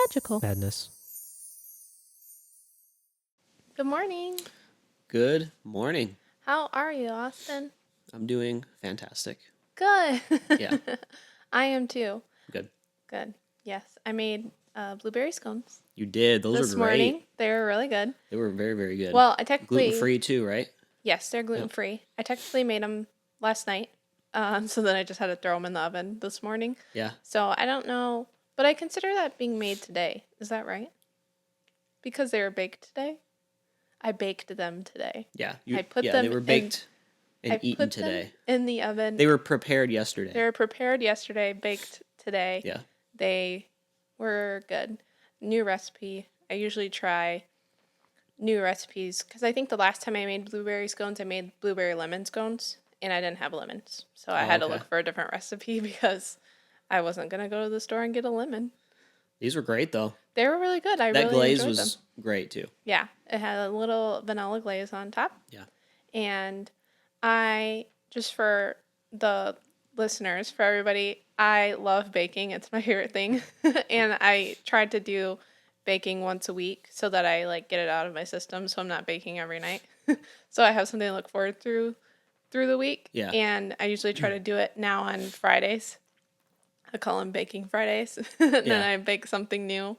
magical. Madness. Good morning. Good morning. How are you, Austin? I'm doing fantastic. Good. Yeah. I am too. Good. Good. Yes, I made blueberry scones You did. Those this are great. morning. They were really good. They were very, very good. Well, I technically Gluten-free too, right? Yes, they're gluten free. I technically made them last night, so then I just had to throw them in the oven this morning. Yeah. So I don't know, but I consider that being made today. Is that right? Because they were baked today. I baked them today. Yeah. I put yeah, them they were baked and I eaten put today. them in the oven. They were prepared yesterday. They were prepared yesterday, baked today. Yeah. They were good. New recipe. I usually try new recipes because I think the last time I made blueberry scones, I made blueberry lemon scones and I didn't have lemons. So I had to okay. look for a different recipe because I wasn't going to go to the store and get a lemon. These were great though. They were really good. I That really glaze enjoyed was them. great too. Yeah, it had a little vanilla glaze on top. Yeah. And I, just for the listeners, for everybody, I love baking. It's my favorite thing. And I tried to do baking once a week so that I like get it out of my system so I'm not baking every night. So I have something to look forward through the week. Yeah. And I usually try to do it now on Fridays. I call them baking Fridays. And then I bake something new.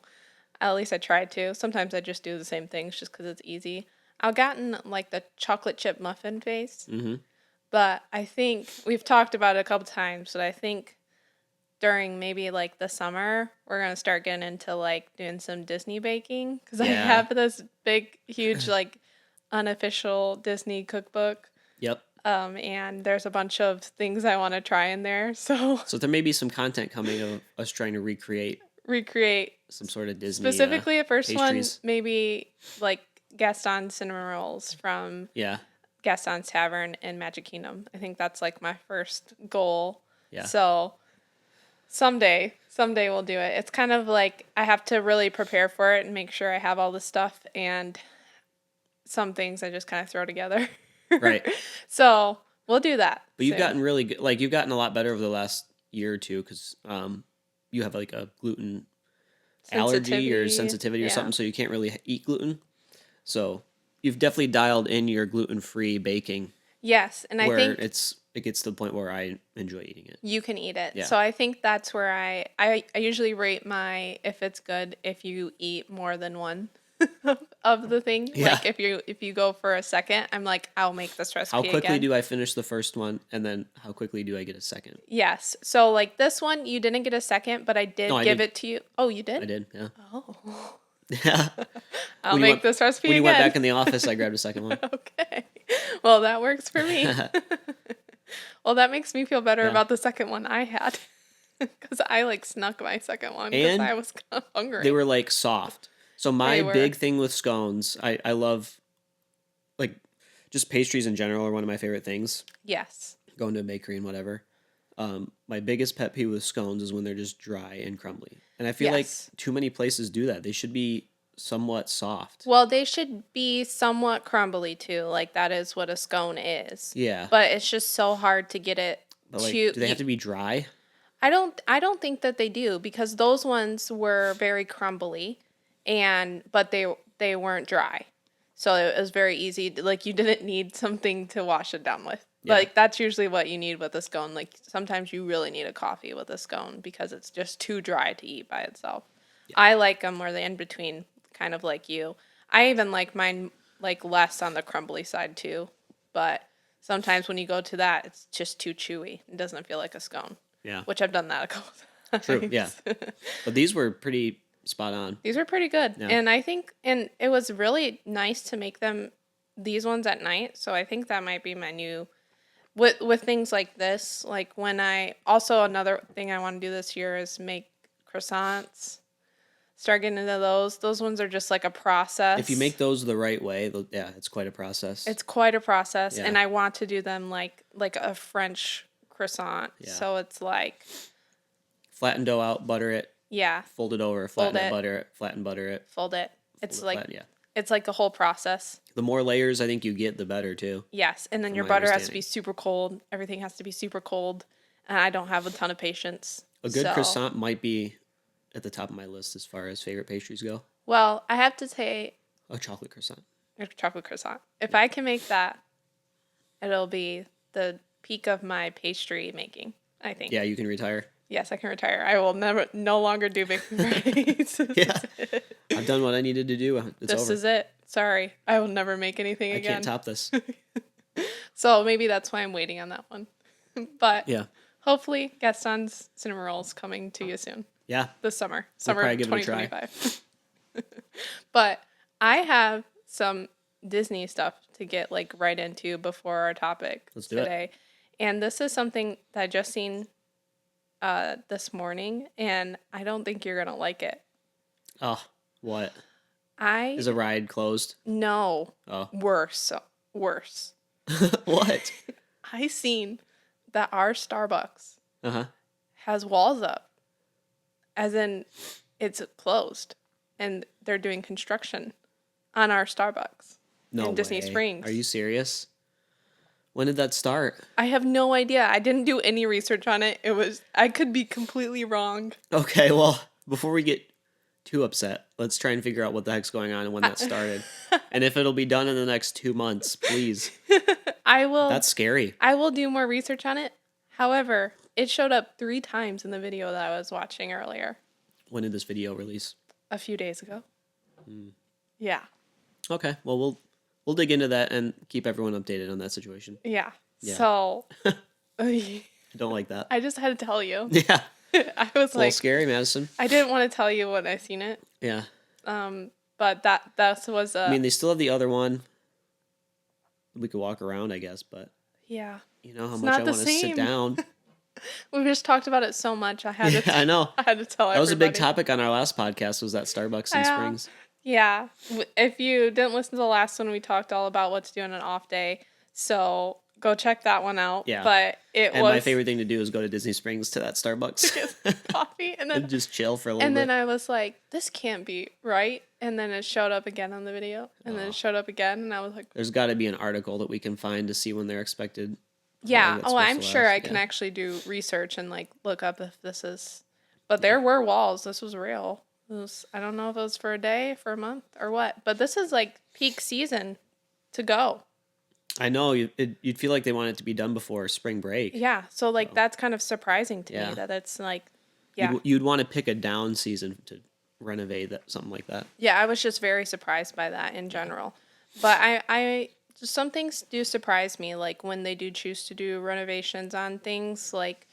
At least I try to. Sometimes I just do the same things just because it's easy. I've gotten like the chocolate chip muffin phase. Mm-hmm. But I think we've talked about it a couple times, but I think during maybe like the summer, we're going to start getting into like doing some Disney baking because I have this big, huge, like unofficial Disney cookbook. Yep. And there's a bunch of things I want to try in there. So there may be some content coming of us trying to recreate some sort of Disney. Specifically, the first pastries. one, maybe like Gaston cinnamon rolls from Gaston's Tavern in Magic Kingdom. I think that's like my first goal. Yeah. So someday we'll do it. It's kind of like I have to really prepare for it and make sure I have all the stuff, and some things I just kind of throw together. Right. So we'll do that. But you've gotten really good. Like you've gotten a lot better over the last year or two because you have like a gluten allergy or sensitivity or something, so you can't really eat gluten. So you've definitely dialed in your gluten-free baking. Yes, and I think it gets to the point where I enjoy eating it. You can eat it. Yeah. So I think that's where I usually rate my if it's good if you eat more than one of the thing. Yeah. Like if you go for a second, I'm like, I'll make this recipe How quickly again. do I finish the first one, and then how quickly do I get a second? Yes. So like this one, you didn't get a second, but I did give it to you. Oh, you did? I did, yeah. Oh. Yeah. I'll make this recipe when again. When you went back in the office, I grabbed a second one. Okay. Well, that works for me. Well, that makes me feel better about the second one I had. Because I like snuck my second one because I was kind of hungry. They were like soft. So my big thing with scones, I love, like, just pastries in general are one of my favorite things. Yes. Going to a bakery and whatever. My biggest pet peeve with scones is when they're just dry and crumbly. And I feel like too many places do that. They should be somewhat soft. Well, they should be somewhat crumbly too. Like that is what a scone is. Yeah. But it's just so hard to get it do they have to be dry? I don't think that they do because those ones were very crumbly but they weren't dry. So it was very easy. Like you didn't need something to wash it down with. Yeah. Like that's usually what you need with a scone. Like sometimes you really need a coffee with a scone because it's just too dry to eat by itself. Yeah. I like them where they're in between, kind of like you. I even like mine like less on the crumbly side too. But sometimes when you go to that, it's just too chewy. It doesn't feel like a scone. Yeah. Which I've done that a couple times. True, yeah. But these were pretty spot on. These were pretty good. Yeah. And I think, and it was really nice to make these ones at night. So I think that might be my new, with things like this, like also another thing I want to do this year is make croissants. Start getting into those. Those ones are just like a process. If you make those the right way, it's quite a process. It's quite a process. Yeah. And I want to do them like a French croissant. Yeah. So it's like flatten dough out, butter it. Yeah. Fold it over, flatten it, butter it, flatten, butter it. Fold it. It's like it's like a whole process. The more layers I think you get, the better too. Yes, and then your butter has to be super cold. Everything has to be super cold, and I don't have a ton of patience. A good croissant might be at the top of my list as far as favorite pastries go. Well, I have to say, A chocolate croissant. a chocolate croissant. If I can make that, it'll be the peak of my pastry making, I think. Yeah, you can retire. Yes, I can retire. I will no longer do baking parties. Yeah. I've done what I needed to do. It's This over. is it. Sorry. I will never make anything I again. can't top this. So maybe that's why I'm waiting on that one. But Yeah. hopefully Gaston's Cinnamon Rolls coming to you soon. Yeah. This summer. We'll Summer probably give it a try. 2025. But I have some Disney stuff to get like right into before our topic Let's do it. today. And this is something that I just seen this morning, and I don't think you're gonna like it. Oh, what? I Is a ride closed? no Oh. worse. What? I seen that our Starbucks Uh-huh. has walls up, as in it's closed, and they're doing construction on our Starbucks No in Disney way. Springs. Are you serious? When did that start? I have no idea. I didn't do any research on it. I could be completely wrong. Okay, well, before we get too upset, let's try and figure out what the heck's going on and when that started. And if it'll be done in the next 2 months, please. I will That's scary. I will do more research on it. However, it showed up 3 times in the video that I was watching earlier, When did this video release? a few days ago. Yeah. Okay, well, we'll dig into that and keep everyone updated on that situation. Yeah. Yeah. So I don't like that. I just had to tell you. Yeah. I was It's a little like, scary, Madison. I didn't want to tell you when I seen it. Yeah. But that was I mean, they still have the other one. We could walk around, I guess, but yeah. you know how It's much not I the want to sit same. down. We just talked about it so much. I had to. Yeah, I know. I had to tell That was a big everybody. topic on our last podcast, was that Starbucks in Yeah. Springs. Yeah. If you didn't listen to the last one, we talked all about what to do on an off day. So go check that one out. Yeah. But it And was my favorite thing to do is go to Disney Springs to that Starbucks coffee, and then and just chill for a little bit. I was like, this can't be right. And then it showed up again on the video, and then it showed up again, and I was like, There's got to be an article that we can find to see when they're expected. yeah. that's Oh, supposed I'm to sure last, I can yeah. actually do research and like look up if this is. But there were walls. This was real. It was, I don't know if it was for a day, for a month, or what. But this is like peak season to go. I know you'd feel like they want it to be done before spring break. Yeah. So like that's kind of surprising to Yeah. me that it's like, yeah. You'd want to pick a down season to renovate that, something like that. Yeah, I was just very surprised by that in general. But I some things do surprise me, like when they do choose to do renovations on things, like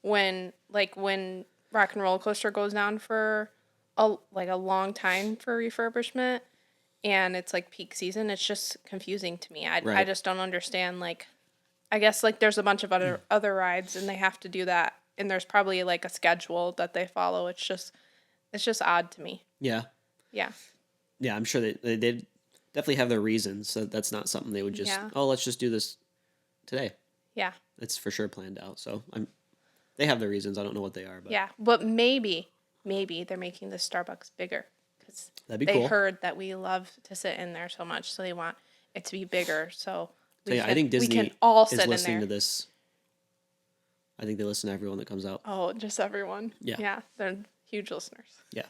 when Rock and Roller Coaster goes down for a long time for refurbishment, and it's like peak season. It's just confusing to me. I Right. just don't understand. Like, I guess like there's a bunch of other rides, and they have to do that, and there's probably like a schedule that they follow. It's just odd to me. Yeah. Yeah. Yeah, I'm sure they definitely have their reasons. So that's not something they would just, Yeah. oh, let's just do this today. Yeah. It's for sure planned out. So they have their reasons. I don't know what they are, but Yeah, but maybe they're making the Starbucks bigger because that'd be they cool. heard that we love to sit in there so much, so they want it to be bigger. So So yeah, I think Disney we can all is sit in listening there. to this. I think they listen to everyone that comes out. Oh, just everyone. Yeah. They're huge listeners. Yeah.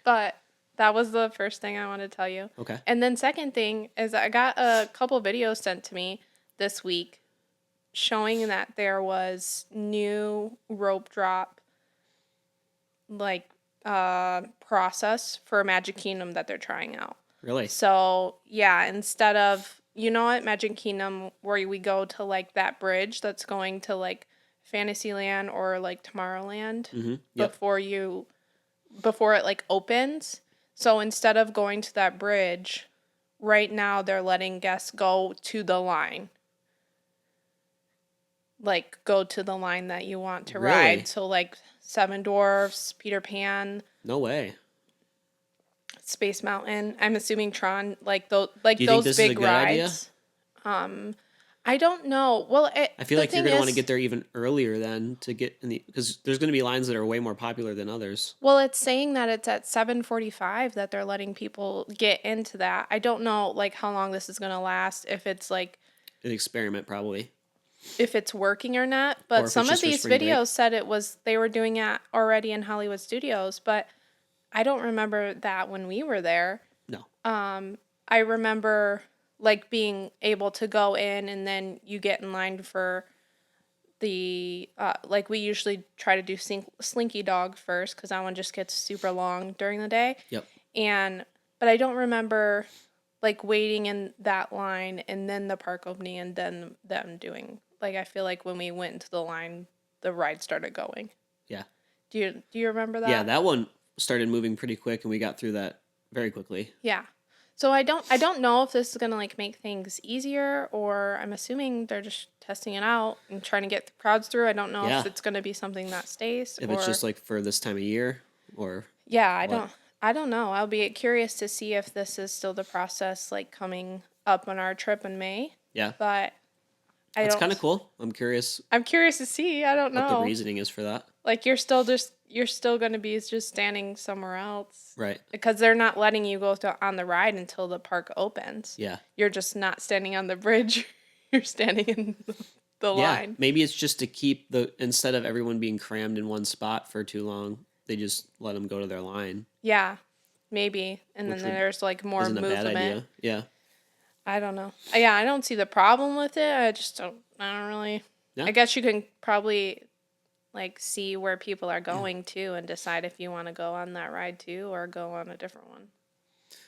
But that was the first thing I wanted to tell you. Okay. And then second thing is I got a couple videos sent to me this week showing that there was new rope drop process for Magic Kingdom that they're trying out. Really? So yeah, instead of, you know, at Magic Kingdom where we go to like that bridge that's going to like Fantasyland or like Tomorrowland Mm-hmm. Yep. before it like opens. So instead of going to that bridge, right now they're letting guests go to the line. Like go to the line that you want to Really? ride. So like Seven Dwarfs, Peter Pan, No way. Space Mountain. I'm assuming Tron, like Do you think those this is a big good idea? rides. I don't know. Well, I feel like you're going to want to get there even earlier then to get in the, because there's going to be lines that are way more popular than others. Well, it's saying that it's at 7:45 that they're letting people get into that. I don't know like how long this is going to last. If it's like An experiment, probably. if it's working or not. Or But if it's some of just for these spring break. videos said they were doing it already in Hollywood Studios, but I don't remember that when we were there. No. I remember like being able to go in and then you get in line for the like we usually try to do Slinky Dog first because that one just gets super long during the day. Yep. And but I don't remember like waiting in that line and then the park opening and then them doing like I feel like when we went into the line, the ride started going. Yeah. Do you remember that? Yeah, that one started moving pretty quick, and we got through that very quickly. Yeah. So I don't know if this is gonna like make things easier or I'm assuming they're just testing it out and trying to get the crowds through. I don't know Yeah. if it's gonna be something that stays If or it's just like for this time of year, or yeah, what? I don't know. I'll be curious to see if this is still the process like coming up on our trip in May. Yeah, But I that's don't kind of cool. I'm curious I'm curious to see. I don't what the know. reasoning is for that. Like you're still gonna be just standing somewhere else. Right. Because they're not letting you go on the ride until the park opens. Yeah. You're just not standing on the bridge. You're standing in the Yeah. line. Maybe it's just to keep instead of everyone being crammed in one spot for too long, they just let them go to their line. Yeah, maybe. And Which then there's like more Isn't a bad movement. idea. Yeah. I don't know. Yeah, I don't see the problem with it. I don't really. Yeah. I guess you can probably like see where people are going to and decide if you want to go on that ride too or go on a different one.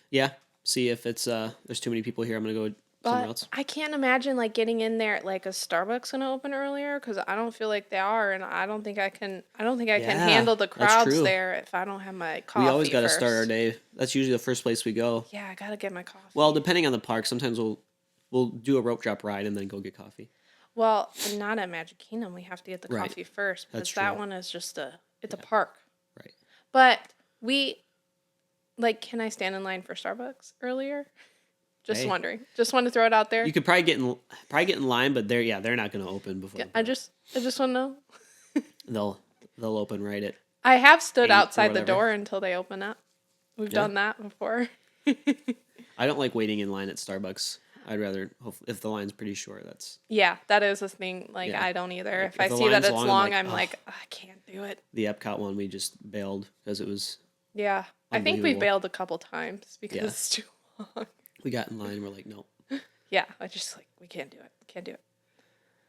Yeah. See if it's there's too many people here. I'm gonna go somewhere But else. I can't imagine like getting in there like a Starbucks gonna open earlier because I don't feel like they are, and I don't think I can. I don't think I can Yeah, handle the that's crowds true. there if I don't have my coffee. We always got to first. start our day. That's usually the first place we go. Yeah, I gotta get my coffee. Well, depending on the park, sometimes we'll do a rope drop ride and then go get coffee. Well, not at Magic Kingdom. We have to get the Right. coffee first because That's that true. one is just it's a park. Right. But can I stand in line for Starbucks earlier? Just Hey. wondering. Just want to throw it out there. You could probably get in line, but they're not going to open before. I just want to know. They'll open right at. I have stood 8 or outside the whatever. door until they open up. We've Yeah. done that before. I don't like waiting in line at Starbucks. I'd rather if the line's pretty short. That's Yeah, that is a thing. Like Yeah. I don't either. Like, If I if the see that line's it's long, I'm long, like, I'm "Ugh." like, I can't do it. the Epcot one. We just bailed because it was. Yeah, I think we Unbelievable. bailed a couple times because Yeah. it's too long. We got in line. And we're like, no. Yeah, I just like we can't do it. Can't do it.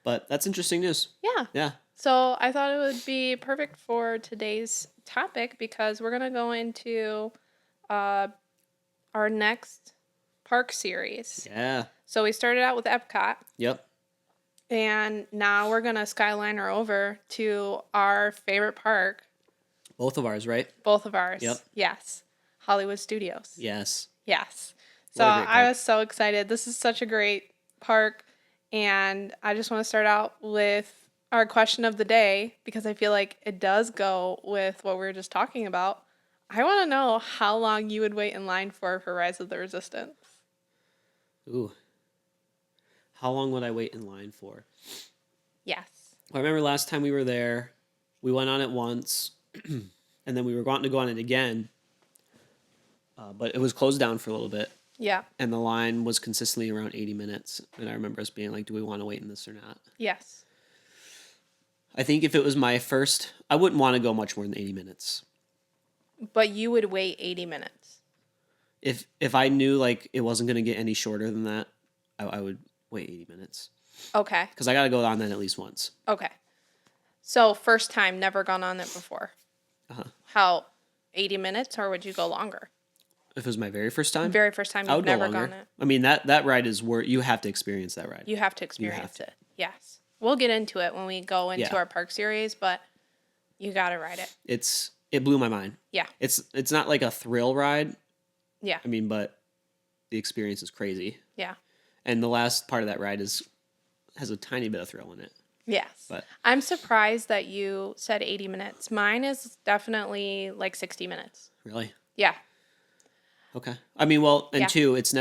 But that's interesting news. Yeah. Yeah. So I thought it would be perfect for today's topic because we're gonna go into our next park series. Yeah. So we started out with Epcot, Yep. and now we're gonna skyliner over to our favorite park, Both of ours, right? both of ours. Yep. Yes, Hollywood Studios. Yes. Yes. So What a great I park. was so excited. This is such a great park. And I just want to start out with our question of the day because I feel like it does go with what we were just talking about. I want to know how long you would wait in line for Rise of the Resistance. Ooh. How long would I wait in line for? Yes. I remember last time we were there, we went on it once, and then we were wanting to go on it again, but it was closed down for a little bit, Yeah. and the line was consistently around 80 minutes. And I remember us being like, do we want to wait in this or not? Yes. I think if it was my first, I wouldn't want to go much more than 80 minutes. But you would wait 80 minutes. If I knew like it wasn't going to get any shorter than that, I would wait 80 minutes. Okay. Because I got to go on that at least once. Okay. So first time, never gone on it before. Uh-huh. How, 80 minutes or would you go longer? If it was my very first time, Very first time I you've would go never longer. gone it. I mean, that ride is where you have to experience that ride. You have to experience to. it. Yes. We'll get into it when we go into Yeah. our park series, but you got to ride it. It blew my mind. Yeah. It's not like a thrill ride. Yeah. I mean, but the experience is crazy. Yeah. And the last part of that ride has a tiny bit of thrill in it. Yes. But I'm surprised that you said 80 minutes. Mine is definitely like 60 minutes. really, Yeah. okay. I mean, well, and Yeah. two, it's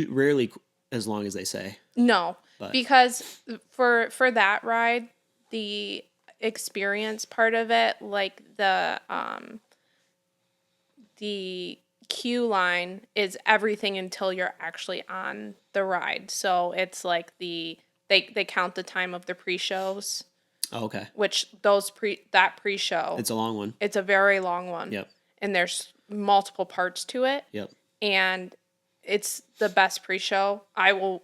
rarely as long as they say. No. But- Because for that ride, the experience part of it, like the queue line is everything until you're actually on the ride. So it's like the they count the time of the pre-shows, Oh, okay. which that pre-show, It's a long one. it's a very long one. Yep. And there's multiple parts to it. Yep. And it's the best pre-show. I will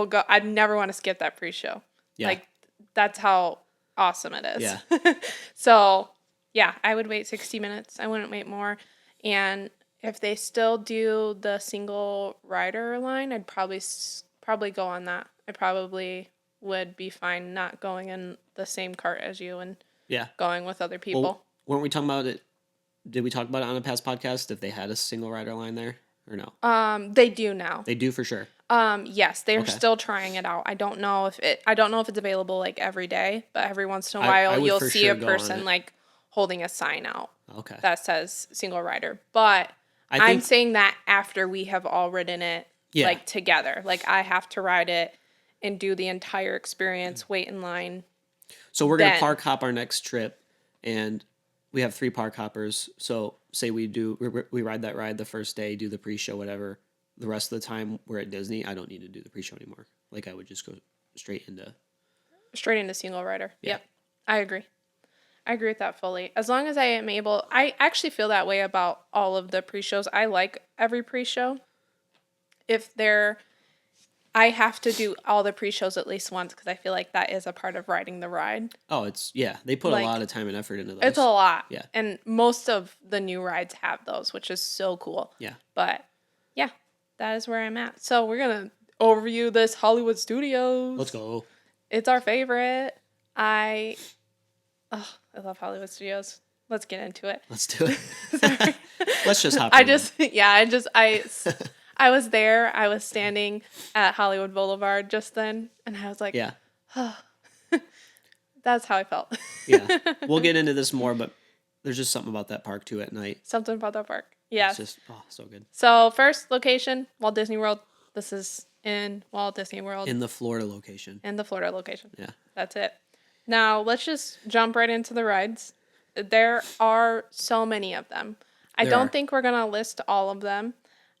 go. I'd never want to skip that pre-show. Yeah. Like, that's how awesome it is. Yeah. So, yeah, I would wait 60 minutes. I wouldn't wait more. And if they still do the single rider line, I'd probably go on that. I probably would be fine not going in the same cart as you and Yeah. going with other people. Well, weren't we talking about it? Did we talk about it on a past podcast if they had a single rider line there or no? They do now. They do for sure. Yes, they're Okay. still trying it out. I don't know if it's available like every day, but every once in a I while would you'll for see sure a go on person it. like holding a sign out Okay. that says single rider. But I I'm think saying that after we have all ridden it Yeah. like together. Like, I have to ride it and do the entire experience, wait in line. so. We're gonna then- park hop our next trip, and we have 3 park hoppers. So say we ride that ride the first day, do the pre-show, whatever. The rest of the time we're at Disney, I don't need to do the pre-show anymore. Like I would just go straight into. Straight into single rider. Yeah. Yep. I agree. I agree with that fully. As long as I am able, I actually feel that way about all of the pre-shows. I like every pre-show. I have to do all the pre-shows at least once because I feel like that is a part of riding the ride. Oh, they put Like, a lot of time and effort into those. It's a lot. Yeah. And most of the new rides have those, which is so cool. Yeah. But yeah, that is where I'm at. So we're going to overview this Hollywood Studios. Let's go. It's our favorite. I love Hollywood Studios. Let's get into it. Let's do it. Let's just hop. I was there. I was standing at Hollywood Boulevard just then, and I was like, Yeah. that's how I felt. Yeah. We'll get into this more, but there's just something about that park too at night. Something about that park. Yes. It's just so good. So first location, Walt Disney World. This is in Walt Disney World. In the Florida location. In the Florida location. Yeah. That's it. Now, let's just jump right into the rides. There are so many of them. I There don't are. think we're going to list all of them.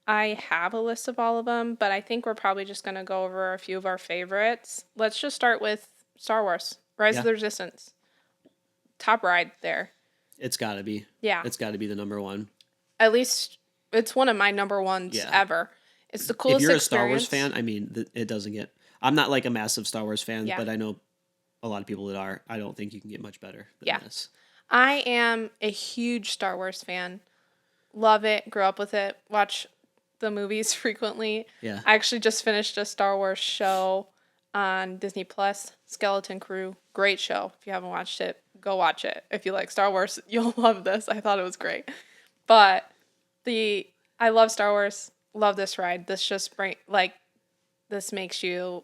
I have a list of all of them, but I think we're probably just going to go over a few of our favorites. Let's just start with Star Wars, Rise of Yeah. the Resistance. Top ride there. It's got to be. Yeah. It's got to be the number one. At least it's one of my number ones Yeah. ever. It's the coolest If you're a experience. Star Wars fan, I mean, it doesn't get. I'm not like a massive Star Wars fan, Yeah. but I know a lot of people that are. I don't think you can get much better than Yeah. this. I am a huge Star Wars fan. Love it. Grew up with it. Watch the movies frequently. Yeah. I actually just finished a Star Wars show on Disney Plus, Skeleton Crew. Great show. If you haven't watched it, go watch it. If you like Star Wars, you'll love this. I thought it was great. But I love Star Wars. Love this ride. This just this makes you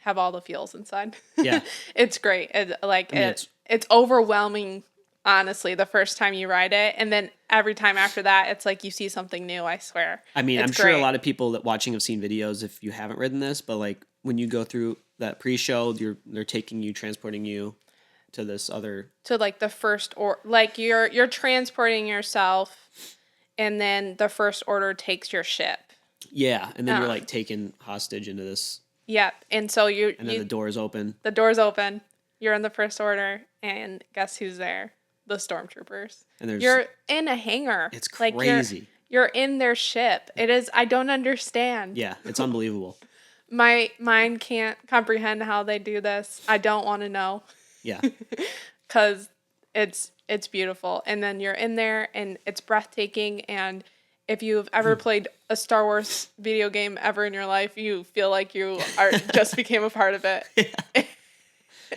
have all the feels inside. Yeah. It's great. It's It's overwhelming, honestly, the first time you ride it, and then every time after that, it's like you see something new. I swear. I mean, It's I'm sure a great. lot of people that watching have seen videos if you haven't ridden this, but like when you go through that pre-show, they're taking you, transporting you to this other. To like the first or like you're transporting yourself, and then the first order takes your ship. Yeah, and then you're Uh. like taken hostage into this, Yep, and so and then the doors open. the doors open. You're in the first order, and guess who's there? The stormtroopers. And there's You're in a hangar. It's Like, crazy. you're in their ship. It is. I don't understand. Yeah, it's unbelievable. My mind can't comprehend how they do this. I don't want to know Yeah, because it's beautiful. And then you're in there, and it's breathtaking. And if you've ever played a Star Wars video game ever in your life, you feel like you are just became a part of it.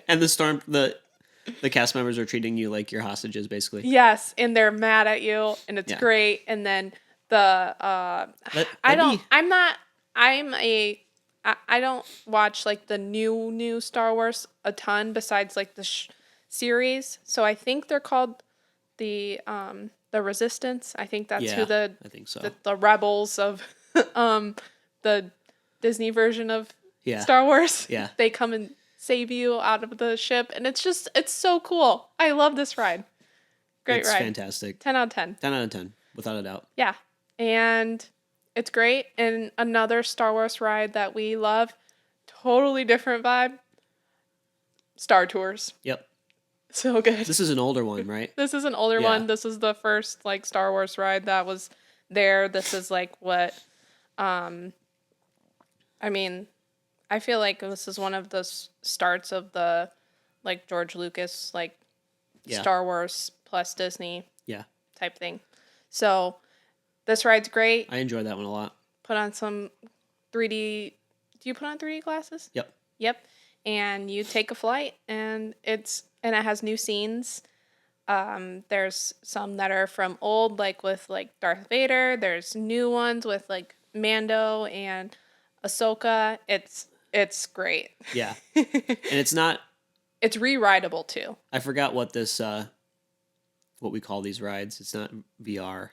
and the cast members are treating you like you're hostages, basically. Yes, and they're mad at you, and it's Yeah. great. And then I don't watch like the new Star Wars a ton besides like the series. So I think they're called the Resistance. I think that's who Yeah, I think so. the rebels of the Disney version of Yeah. Star Wars. Yeah. They come and save you out of the ship, and it's so cool. I love this ride. Great It's ride. fantastic. 10 out of 10. 10 out of 10, without a doubt. Yeah. And it's great. And another Star Wars ride that we love, totally different vibe. Star Tours. Yep. So good. This is an older one, right? This is an older Yeah. one. This is the first like Star Wars ride that was there. This is like what I mean, I feel like this is one of the starts of the like George Lucas like Yeah. Star Wars plus Disney Yeah. type thing. So this ride's great. I enjoy that one a lot. Put on some 3D. Do you put on 3D glasses? Yep. Yep. And you take a flight, and it has new scenes. There's some that are from old, like with like Darth Vader. There's new ones with like Mando and Ahsoka. It's great. Yeah. And it's not. It's re-rideable too. I forgot what this. What we call these rides. It's not VR.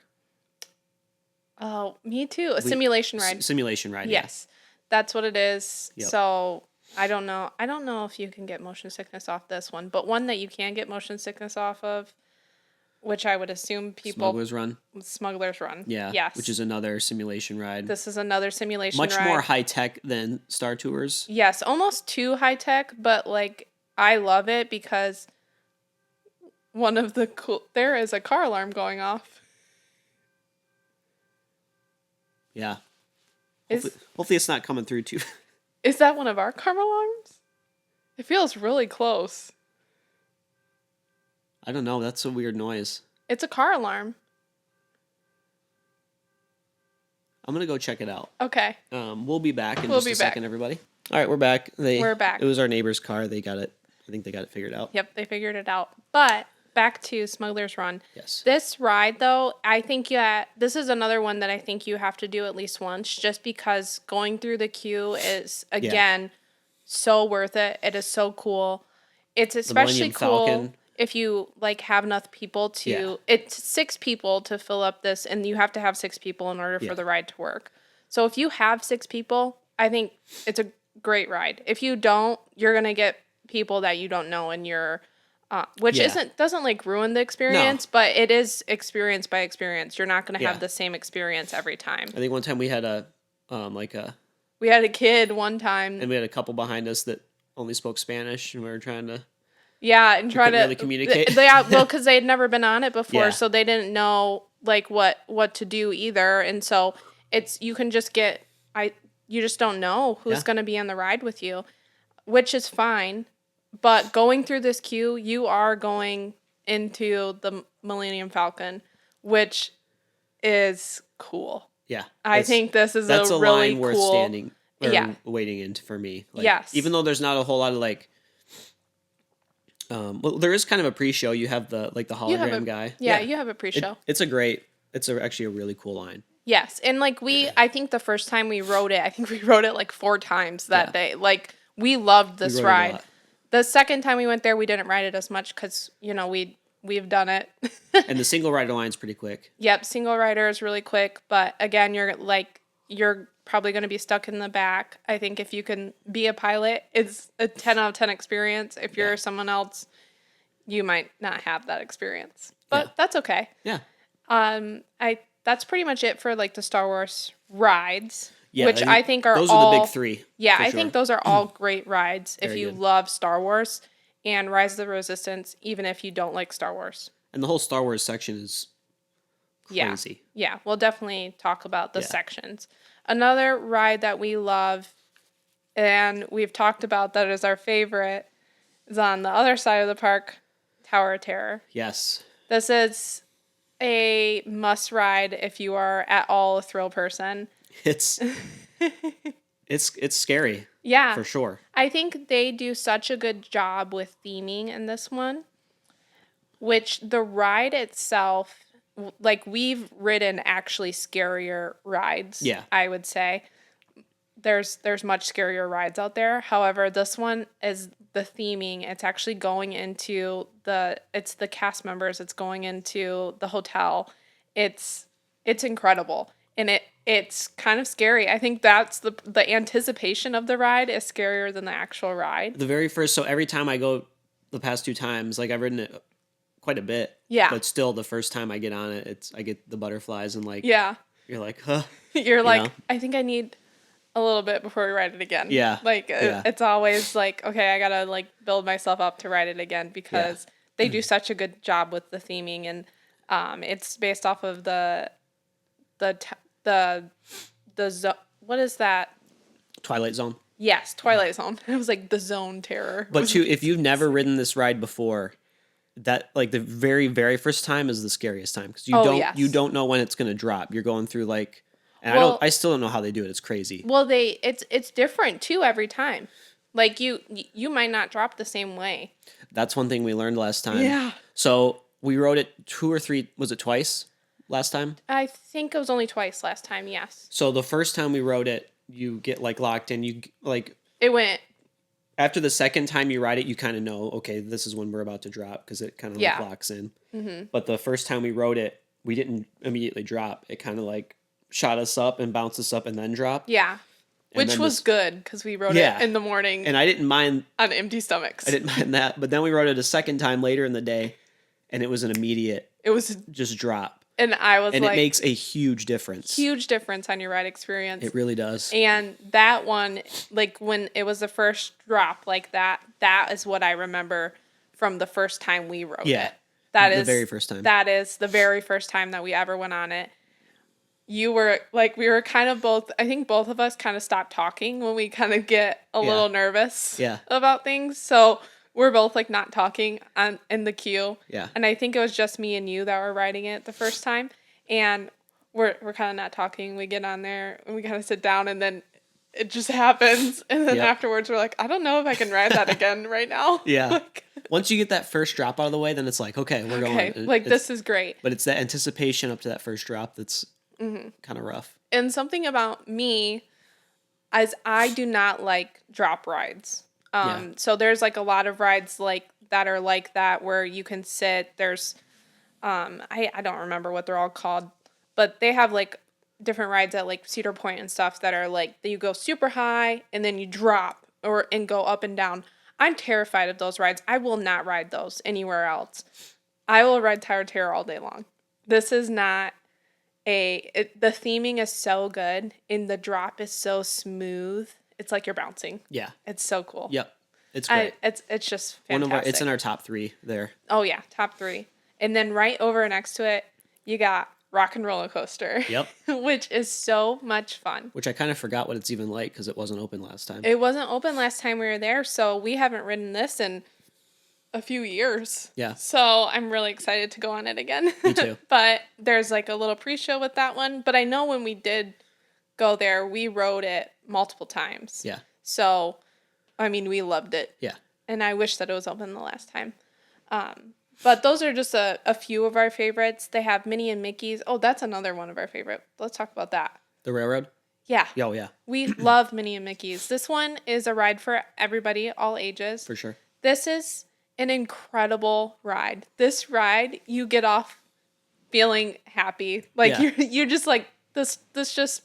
Oh, me too. A simulation ride. Simulation ride. Yes, that's what it is. Yep. So I don't know. I don't know if you can get motion sickness off this one, but one that you can get motion sickness off of, which I would assume people Smugglers Run. Yeah. Yes. Which is another simulation ride. This is another simulation Much ride. more high tech than Star Tours. Yes, almost too high tech, but like I love it because there is a car alarm going off. Yeah. Hopefully it's not coming through too. Is that one of our car alarms? It feels really close. I don't know. That's a weird noise. It's a car alarm. I'm going to go check it out. Okay. We'll be back in just a second, everybody. All right, we're back. We're back. It was our neighbor's car. They got it. I think they got it figured out. Yep, they figured it out. But back to Smuggler's Run. Yes. This ride, though, I think this is another one that I think you have to do at least once, just because going through the queue is, again, so worth it. It is so cool. It's especially cool Falcon. if you like have enough people to. It's 6 people to fill up this, and you have to have 6 people in order for the ride to work. So if you have 6 people, I think it's a great ride. If you don't, you're gonna get people that you don't know, and you're. Which doesn't like ruin the experience, but it is experience by experience. You're not going to have the same experience every time. I think one time we had we had a kid one time, and we had a couple behind us that only spoke Spanish, and we were trying to and try to really communicate. Because they had never been on it before, so they didn't know like what to do either, and so you can just you just don't know who's going to be on the ride with you, which is fine. But going through this queue, you are going into the Millennium Falcon, which is cool. Yeah. I think this is that's a really line worth cool. standing waiting in for me. Like, yes. Even though there's not a whole lot of like well, there is kind of a pre-show. You have the hologram guy. Yeah, you have a pre-show. It's actually a really cool line. Yes. And like I think the first time we rode it, I think we rode it like 4 times that day. Like we loved this ride. The second time we went there, we didn't ride it as much because, we've done it. And the single rider line's pretty quick. Yep, single rider is really quick. But again, you're probably going to be stuck in the back. I think if you can be a pilot, it's a 10 out of 10 experience. If you're someone else, you might not have that experience. But that's okay. Yeah. That's pretty much it for like the Star Wars rides. Yeah, which I think are those all are the big 3. Yeah, I think those are all great rides if you love Star Wars and Rise of the Resistance, even if you don't like Star Wars. And the whole Star Wars section is crazy. Yeah, we'll definitely talk about the sections. Another ride that we love and we've talked about that is our favorite is on the other side of the park, Tower of Terror. Yes. This is a must ride if you are at all a thrill person. It's scary. Yeah. For sure. I think they do such a good job with theming in this one, which the ride itself, like we've ridden actually scarier rides. Yeah. I would say there's much scarier rides out there. However, this one is the theming. It's actually going into it's the cast members. It's going into the hotel. It's incredible. And it's kind of scary. I think that's the anticipation of the ride is scarier than the actual ride. The very first, so every time I go the past 2 times, like I've ridden it quite a bit. Yeah. But still the first time I get on it, I get the butterflies and like Yeah. you're like, huh. You're like, I think I need a little bit before we ride it again. Yeah. Like Yeah. it's always like, okay, I gotta like build myself up to ride it again because they do such a good job with the theming, and it's based off of the t- what is that? Twilight Zone. Yes, Twilight Zone. It was like the Zone Terror. But too, if you've never ridden this ride before, that like the very very first time is the scariest time because you don't know when it's gonna drop. You're going through like, and I still don't know how they do it. It's crazy. Well, it's different too every time. Like you might not drop the same way. That's one thing we learned last time. Yeah. So we rode it 2 or 3. Was it twice last time? I think it was only twice last time. Yes. So the first time we rode it, you get like locked in. You like It went. after the second time you ride it, you kind of know, okay, this is when we're about to drop because it kind of like locks in. Mm-hmm. But the first time we rode it, we didn't immediately drop. It kind of like shot us up and bounced us up and then dropped. Yeah. Which was good because we rode it in the morning. And I didn't mind. On empty stomachs. I didn't mind that. But then we rode it a second time later in the day, and it was an immediate. It was just drop. And I was and like. And it makes a huge difference. Huge difference on your ride experience. It really does. And that one, like when it was the first drop like that is what I remember from the first time we rode it. That is the very first time. That is the very first time that we ever went on it. You were like, we were kind of both, I think both of us kind of stopped talking when we kind of get a little nervous about things. So we're both like not talking in the queue. Yeah. And I think it was just me and you that were riding it the first time. And we're kind of not talking. We get on there and we kind of sit down and then it just happens. And then afterwards we're like, I don't know if I can ride that again right now. Yeah. Like, once you get that first drop out of the way, then it's like, okay, we're going. Like this is great. But it's that anticipation up to that first drop that's kind of rough. And something about me is I do not like drop rides. So there's like a lot of rides like that are like that where you can sit. There's I don't remember what they're all called, but they have like different rides at like Cedar Point and stuff that are like that you go super high and then you drop and go up and down. I'm terrified of those rides. I will not ride those anywhere else. I will ride Tower Terror all day long. This is not the theming is so good and the drop is so smooth. It's like you're bouncing. Yeah. It's so cool. Yep. It's great. It's just fantastic. It's in our top 3 there. Oh yeah, top 3. And then right over next to it, you got Rock and Roller Coaster. Yep. Which is so much fun. Which I kind of forgot what it's even like because it wasn't open last time. It wasn't open last time we were there, so we haven't ridden this in a few years. Yeah. So I'm really excited to go on it again. Me too. But there's like a little pre-show with that one. But I know when we did go there, we rode it multiple times. Yeah. So, I mean, we loved it. Yeah. And I wish that it was open the last time. But those are just a few of our favorites. They have Minnie and Mickey's. Oh, that's another one of our favorite. Let's talk about that. The railroad? Yeah. Oh, yeah. We love Minnie and Mickey's. This one is a ride for everybody, all ages. For sure. This is an incredible ride. This ride, you get off feeling happy. Like you're just like, this just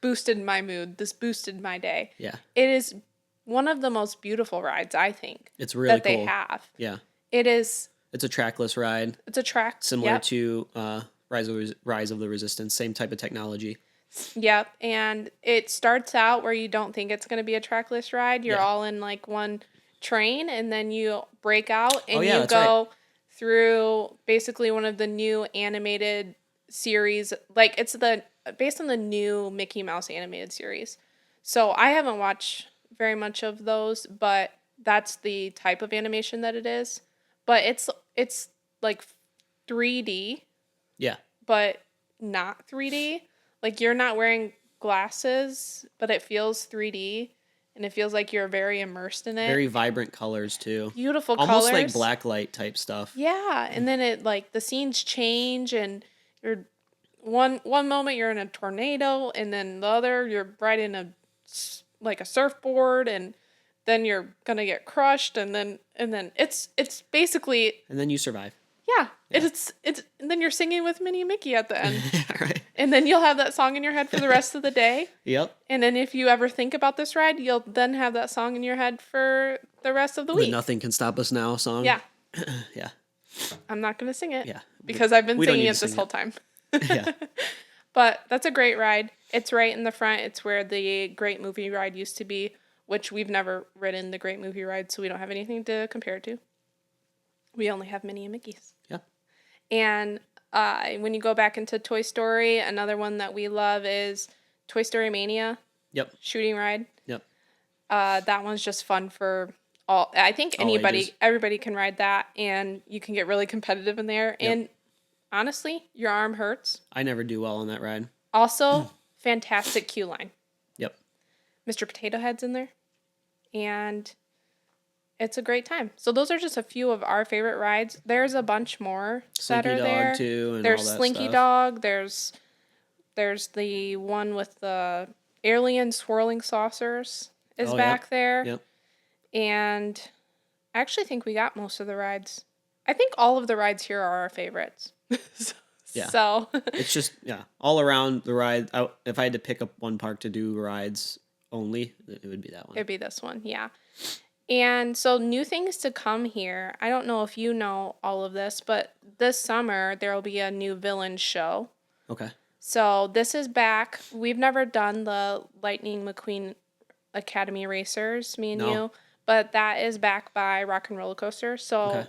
boosted my mood. This boosted my day. Yeah. It is one of the most beautiful rides, I think. It's really that cool. they have. Yeah. It is. It's a trackless ride. It's a track. Similar to Rise of the Resistance. Same type of technology. Yep. And it starts out where you don't think it's going to be a trackless ride. You're all in like one train and then you break out and you go through basically one of the new animated series. Like it's based on the new Mickey Mouse animated series. So I haven't watched very much of those, but that's the type of animation that it is. But it's like 3D. Yeah. But not 3D. Like you're not wearing glasses, but it feels 3D. And it feels like you're very immersed in it. Very vibrant colors too. Beautiful Almost colors. like blacklight type stuff. Yeah. And then it like the scenes change and you're one moment you're in a tornado and then the other you're riding a surfboard and then you're gonna get crushed and then it's basically and then you survive. Yeah. It's and then you're singing with Minnie and Mickey at the end. Right. And then you'll have that song in your head for the rest of the day. Yep. And then if you ever think about this ride, you'll then have that song in your head for the rest of the week. The Nothing Can Stop Us Now song. Yeah. Yeah. I'm not gonna sing it. Yeah. Because I've been singing it this whole time. Yeah. But that's a great ride. It's right in the front. It's where the Great Movie Ride used to be, which we've never ridden the Great Movie Ride, so we don't have anything to compare it to. We only have Minnie and Mickey's. Yeah. And when you go back into Toy Story, another one that we love is Toy Story Mania. Yep. Shooting ride. Yep. That one's just fun for all. I think everybody can ride that, and you can get really competitive in there. Yep. And honestly, your arm hurts. I never do well on that ride. Also, fantastic queue line. Yep. Mr. Potato Head's in there, and it's a great time. So those are just a few of our favorite rides. There's a bunch more Slinky that are Dog there. too, and There's all that Slinky stuff. Dog. There's the one with the alien swirling saucers is back there. Yep. And I actually think we got most of the rides. I think all of the rides here are our favorites. Yeah. So It's just, all around the ride. If I had to pick up one park to do rides only, it would be that one. it'd be this one, yeah. And so new things to come here. I don't know if you know all of this, but this summer there will be a new villain show. Okay. So this is back. We've never done the Lightning McQueen Academy Racers, me and No. you, but that is back by Rock and Roller Coaster. So Okay.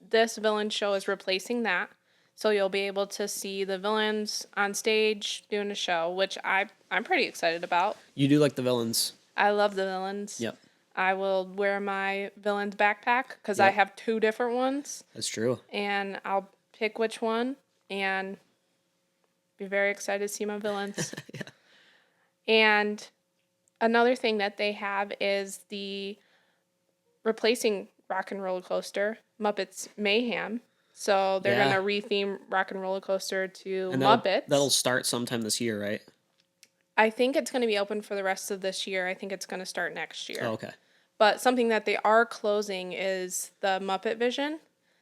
this villain show is replacing that. So you'll be able to see the villains on stage doing a show, which I'm pretty excited about. You do like the villains. I love the villains. Yep. I will wear my villain's backpack because I Yep. have 2 different ones, That's true. and I'll pick which one and be very excited to see my villains. Yeah. And another thing that they have is the replacing Rock and Roller Coaster, Muppets Mayhem. So they're Yeah. going to retheme Rock and Roller Coaster to And Muppets. that'll start sometime this year, right? I think it's going to be open for the rest of this year. I think it's going to start next year. Oh, okay. But something that they are closing is the Muppet Vision.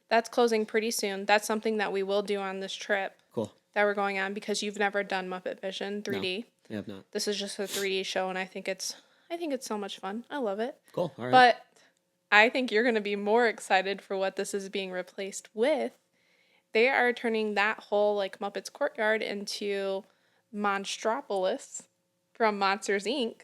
That's closing pretty soon. That's something that we will do on this trip Cool. that we're going on because you've never done Muppet Vision 3D. I have not. This is just a 3D show, and I think it's so much fun. I love it. Cool. All right. But I think you're going to be more excited for what this is being replaced with. They are turning that whole like Muppets Courtyard into Monstropolis from Monsters Inc.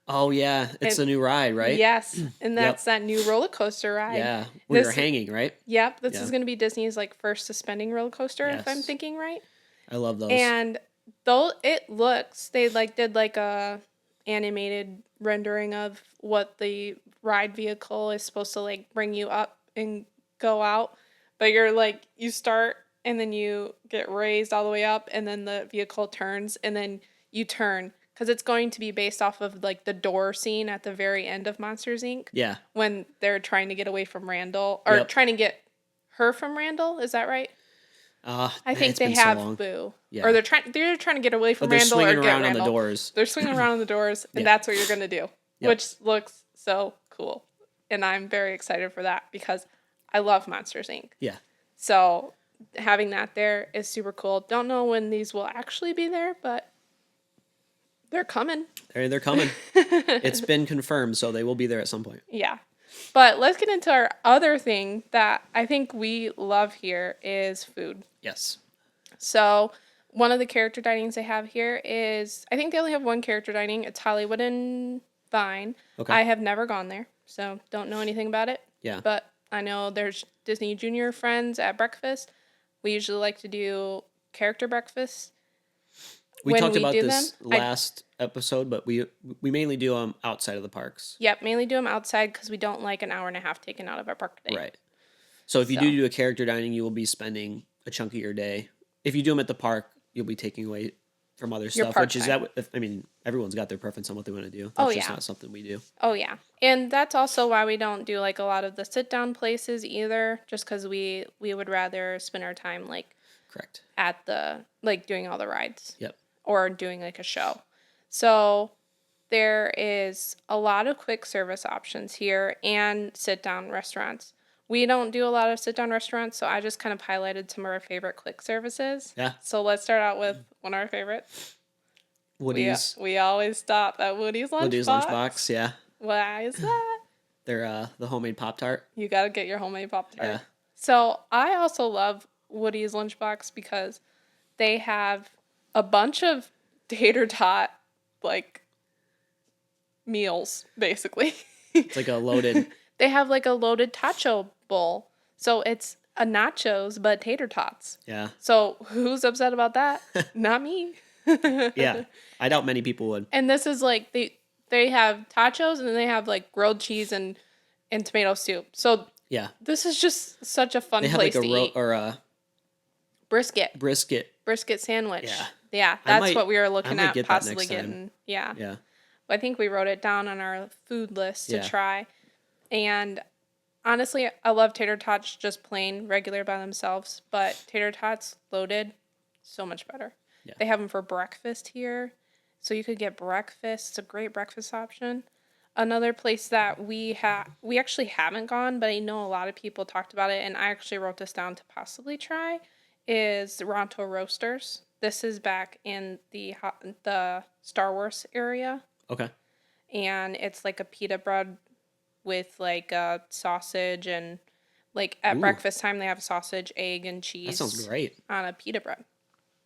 Oh yeah, it's a new ride, right? Yes, and that's that new roller coaster ride. Yeah, where you're This- hanging, right? Yep, this Yeah. is going to be Disney's like first suspending roller coaster, if I'm Yes. thinking right. I love those. And though it looks, they like did like a animated rendering of what the ride vehicle is supposed to like bring you up and go out, but you're like you start and then you get raised all the way up and then the vehicle turns and then you turn because it's going to be based off of like the door scene at the very end of Monsters Inc. Yeah. when they're trying to get away from Randall or Yep. trying to get her from Randall. Is that right? I think It's they been so have long. Boo. Yeah. Or they're trying to get away from But they're Randall or swinging get around on Randall. the doors. They're swinging around on the doors, and Yeah. that's what you're gonna do, Yep. which looks so cool. And I'm very excited for that because I love Monsters Inc. Yeah. So having that there is super cool. Don't know when these will actually be there, but they're coming. They're coming. It's been confirmed, so they will be there at some point. Yeah. But let's get into our other thing that I think we love here is food. Yes. So one of the character dinings they have here is, I think they only have one character dining. It's Hollywood and Vine. Okay. I have never gone there, so don't know anything about it. Yeah. But I know there's Disney Junior friends at breakfast. We usually like to do character breakfast. We when talked we about do this them, I- last episode, but we mainly do them outside of the parks. Yep, mainly do them outside because we don't like an hour and a half taken out of our park day. Right. So if you So. do a character dining, you will be spending a chunk of your day. If you do them at the park, you'll be taking away from other Your stuff, park which is time. I mean, everyone's got their preference on what they want to do. That's Oh, just yeah. not something we do. Oh, yeah. And that's also why we don't do like a lot of the sit down places either, just because we would rather spend our time like Correct. at the, like doing all the rides. Yep. Or doing like a show. So there is a lot of quick service options here and sit down restaurants. We don't do a lot of sit down restaurants, so I just kind of highlighted some of our favorite quick services. Yeah. So let's start out with one of our favorites. Woody's. We always stop at Woody's Lunchbox. Woody's Lunchbox. Yeah. Why is that? They're the homemade Pop-Tart. You gotta get your homemade Pop-Tart. Yeah. So I also love Woody's Lunchbox because they have a bunch of tater tot like meals basically. It's like a loaded. They have like a loaded tacho bowl. So it's a nachos but tater tots. Yeah. So who's upset about that? Not me. Yeah. I doubt many people would. And this is like they have tachos and then they have like grilled cheese and tomato soup. So Yeah. this is just such a fun They have place like to a eat. or a Brisket sandwich. Yeah. Yeah, I that's might- what we were I looking might at get that possibly next time. getting. Yeah. Yeah. I think we wrote it down on our food list to Yeah. try. And honestly, I love tater tots just plain regular by themselves, but tater tots loaded, so much better. Yeah. They have them for breakfast here. So you could get breakfast. It's a great breakfast option. Another place that we actually haven't gone, but I know a lot of people talked about it, and I actually wrote this down to possibly try, is Ronto Roasters. This is back in the Star Wars area, Okay. and it's like a pita bread with like a sausage and like at Ooh. breakfast time they have sausage, egg, and That cheese sounds great. on a pita bread,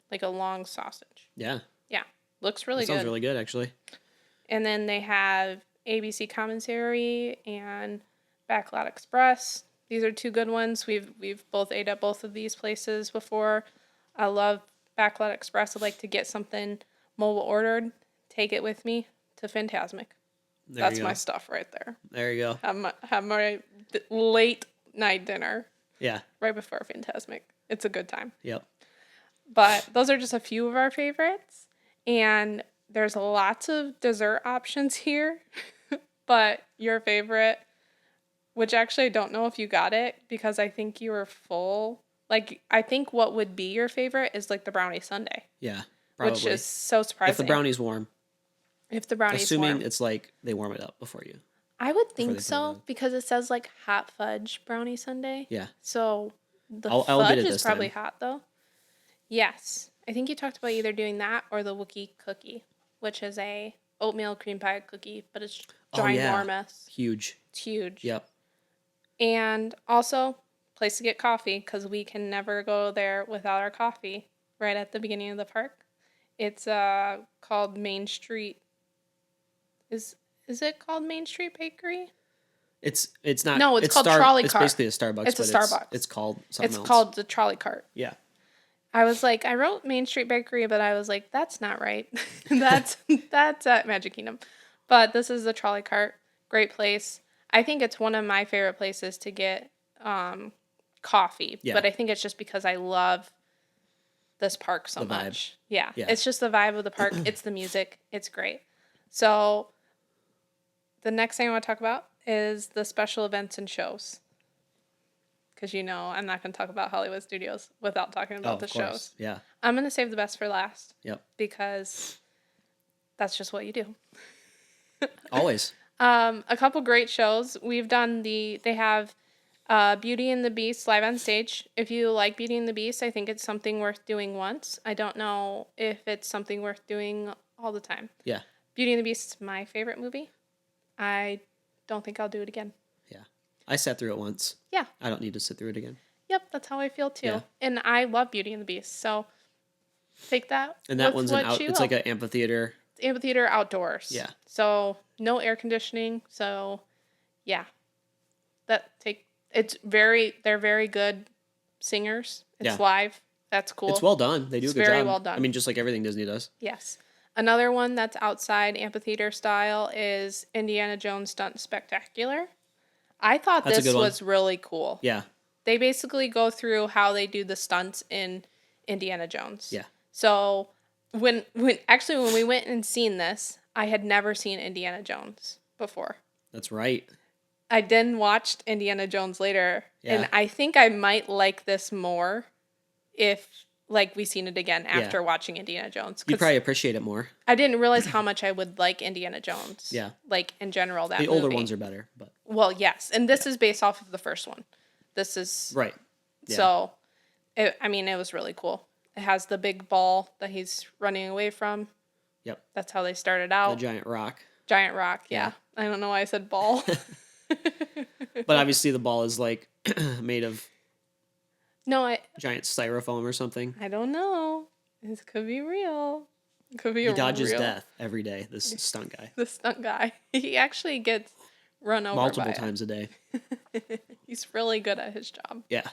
like a long sausage. Yeah. Yeah, looks really That sounds good. really good, actually. And then they have ABC Commissary and Backlot Express. These are two good ones. We've both ate at both of these places before. I love Backlot Express. I'd like to get something mobile ordered, take it with me to Fantasmic. There That's you go. my stuff right there. There you go. Have my late night dinner Yeah. right before Fantasmic. It's a good time. Yep. But those are just a few of our favorites. And there's lots of dessert options here. But your favorite, which actually I don't know if you got it because I think you were full. Like, I think what would be your favorite is like the brownie sundae, Yeah. Probably. which is so surprising. if the brownie's warm. If the brownie's Assuming warm. it's like they warm it up before you. I would they think put it so on. because it says like hot fudge brownie sundae. Yeah. So the I'll get fudge it is this probably time. hot though. Yes. I think you talked about either doing that or the Wookiee cookie, which is a oatmeal cream pie cookie, but it's Oh, yeah. ginormous. Huge. It's huge. Yep. And also, place to get coffee because we can never go there without our coffee right at the beginning of the park. It's called Main Street. Is it called Main Street Bakery? It's not. No, it's called Trolley It's Cart. basically a Starbucks. It's a but Starbucks. It's called something It's else. called the Trolley Cart. Yeah. I was like, I wrote Main Street Bakery, but I was like, that's not right. that's at Magic Kingdom. But this is the Trolley Cart. Great place. I think it's one of my favorite places to get coffee. Yeah. But I think it's just because I love this park so The vibe. much. Yeah. Yeah. It's just the vibe of the park. It's the music. It's great. So the next thing I want to talk about is the special events and shows. Because I'm not going to talk about Hollywood Studios without talking about of the course. shows. Yeah. I'm going to save the best for last Yep. because that's just what you do. Always. A couple great shows. We've done they have Beauty and the Beast live on stage. If you like Beauty and the Beast, I think it's something worth doing once. I don't know if it's something worth doing all the time. Yeah. Beauty and the Beast is my favorite movie. I don't think I'll do it again. Yeah. I sat through it once. Yeah. I don't need to sit through it again. Yep, that's how I feel too. Yeah. And I love Beauty and the Beast. So take that. And that with one's what an out. you It's will. like an amphitheater. Amphitheater outdoors. Yeah. So no air conditioning. So yeah. They're very good singers. It's Yeah. live. That's cool. It's well done. They do It's a good very job. well done. I mean, just like everything Disney does. Yes. Another one that's outside amphitheater style is Indiana Jones Stunt Spectacular. I thought That's a this good one. was really cool. Yeah. They basically go through how they do the stunts in Indiana Jones. Yeah. So when we went and seen this, I had never seen Indiana Jones before. That's right. I then watched Indiana Jones later, and Yeah. I think I might like this more if we seen it again after watching Indiana Jones. You 'Cause probably appreciate it more. I didn't realize how much I would like Indiana Jones. Yeah. Like in general, that The older movie. ones are better, but Well, yes, and this is based off of the first one. This is right. Yeah. so. It was really cool. It has the big ball that he's running away from. Yep. That's how they started The out. giant rock. Giant rock. Yeah. I don't know why I said ball. But obviously the ball is like made of No, giant styrofoam or something. I don't know. This could be real. It could be He dodges real. death every day. This stunt guy, The stunt guy. He actually gets run over multiple by times a day. He's really good at his job. Yeah.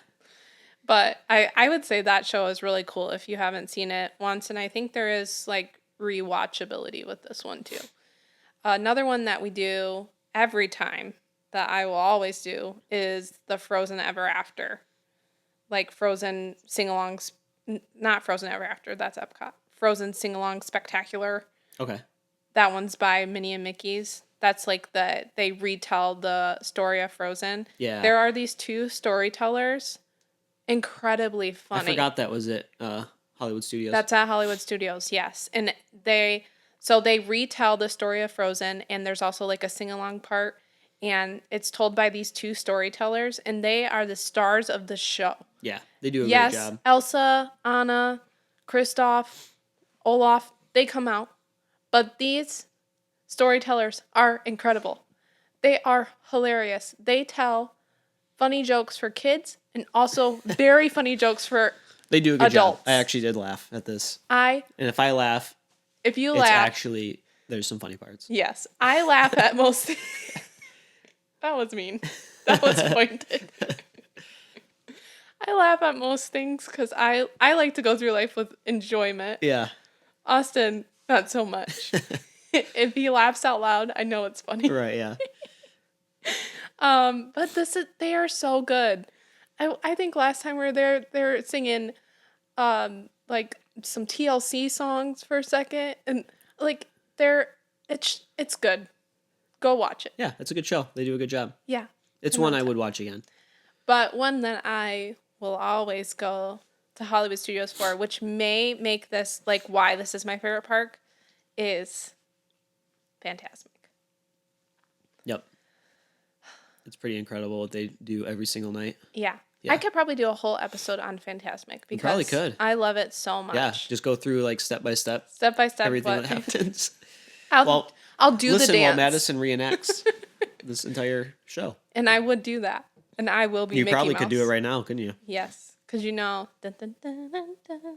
But I would say that show is really cool if you haven't seen it once. And I think there is like rewatchability with this one too. Another one that we do every time that I will always do is the Frozen Ever After. Like Frozen sing-alongs, not Frozen Ever After, that's Epcot. Frozen sing-along spectacular. Okay. That one's by Minnie and Mickey's. That's like they retell the story of Frozen. Yeah. There are these two storytellers, incredibly funny. I forgot that was it. Hollywood Studios. That's at Hollywood Studios, yes. And they retell the story of Frozen, and there's also like a sing-along part, and it's told by these two storytellers, and they are the stars of the show. Yeah, they do a Yes, great job. Elsa, Anna, Kristoff, Olaf, they come out. But these storytellers are incredible. They are hilarious. They tell funny jokes for kids and also very funny jokes for They do a good adults. job. I actually did laugh at this. And if I laugh, if you it's laugh, actually, there's some funny parts. yes, I laugh at most. That was mean. That was pointed. I laugh at most things because I like to go through life with enjoyment. Yeah. Austin, not so much. If he laughs out loud, I know it's funny. Right, yeah. But they are so good. I think last time we were there, they were singing like some TLC songs for a second, and like it's good. Go watch it. Yeah, it's a good show. They do a good job. Yeah. It's one I would watch again. But one that I will always go to Hollywood Studios for, which may make this like why this is my favorite park, is Fantasmic. Yep. It's pretty incredible what they do every single night. Yeah. Yeah. I could probably do a whole episode on Fantasmic because probably could. I love it so much. Yeah, just go through like step by step what everything that happens. I'll do listen the dance. while Madison reenacts this entire show. And I would do that. And I will be You Mickey probably Mouse. could do it right now, couldn't you? Yes. Because dun, dun, dun, dun, dun.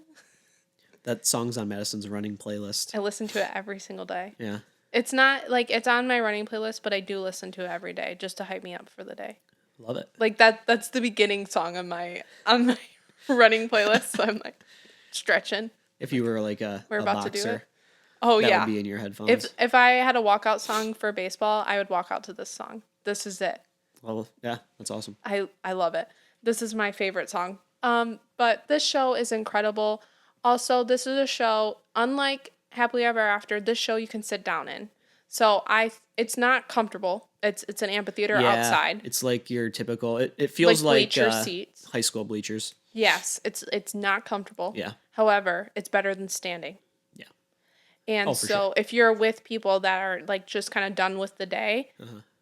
That song's on Madison's running playlist. I listen to it every single day. Yeah. It's not like it's on my running playlist, but I do listen to it every day just to hype me up for the day. Love it. Like that's the beginning song on my running playlist. So I'm like stretching. If you were like a about boxer, to do it. Oh that yeah. would be in your headphones. If I had a walkout song for baseball, I would walk out to this song. This is it. Well, yeah, that's awesome. I love it. This is my favorite song. But this show is incredible. Also, this is a show, unlike Happily Ever After, this show you can sit down in. So it's not comfortable. It's an amphitheater outside. It's like your typical. It feels like bleacher seats. high school bleachers. Yes, it's not comfortable. Yeah. However, it's better than standing. Yeah. And so if you're with people that are like just kind of done with the day,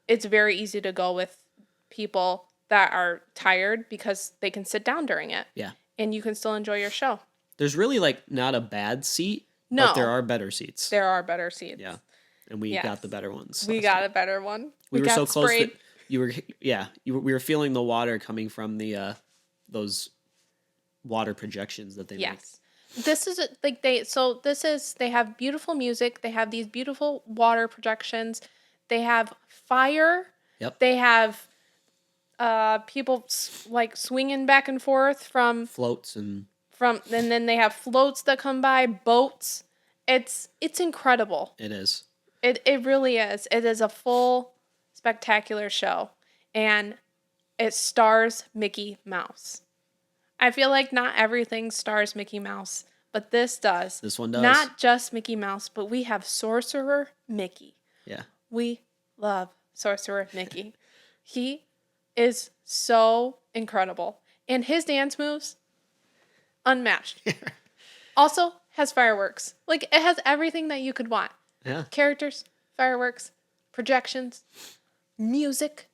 it's very easy to go with people that are tired because they can sit down during it. Yeah. And you can still enjoy your show. There's really like not a bad seat. No. But there are better seats. There are better seats. Yeah. And we got the better ones. We got a better one. We were got so close sprayed. that we were feeling the water coming from the those water projections that they make. Yes. This is they have beautiful music, they have these beautiful water projections, they have fire. Yep. They have people like swinging back and forth from Floats and then they have floats that come by, boats. It's incredible. it is. It really is. It is a full spectacular show, and it stars Mickey Mouse. I feel like not everything stars Mickey Mouse, but this does. This one does. Not just Mickey Mouse, but we have Sorcerer Mickey. Yeah. We love Sorcerer Mickey. He is so incredible. And his dance moves, unmatched. Also has fireworks. Like, it has everything that you could want. Yeah. Characters, fireworks, projections, music.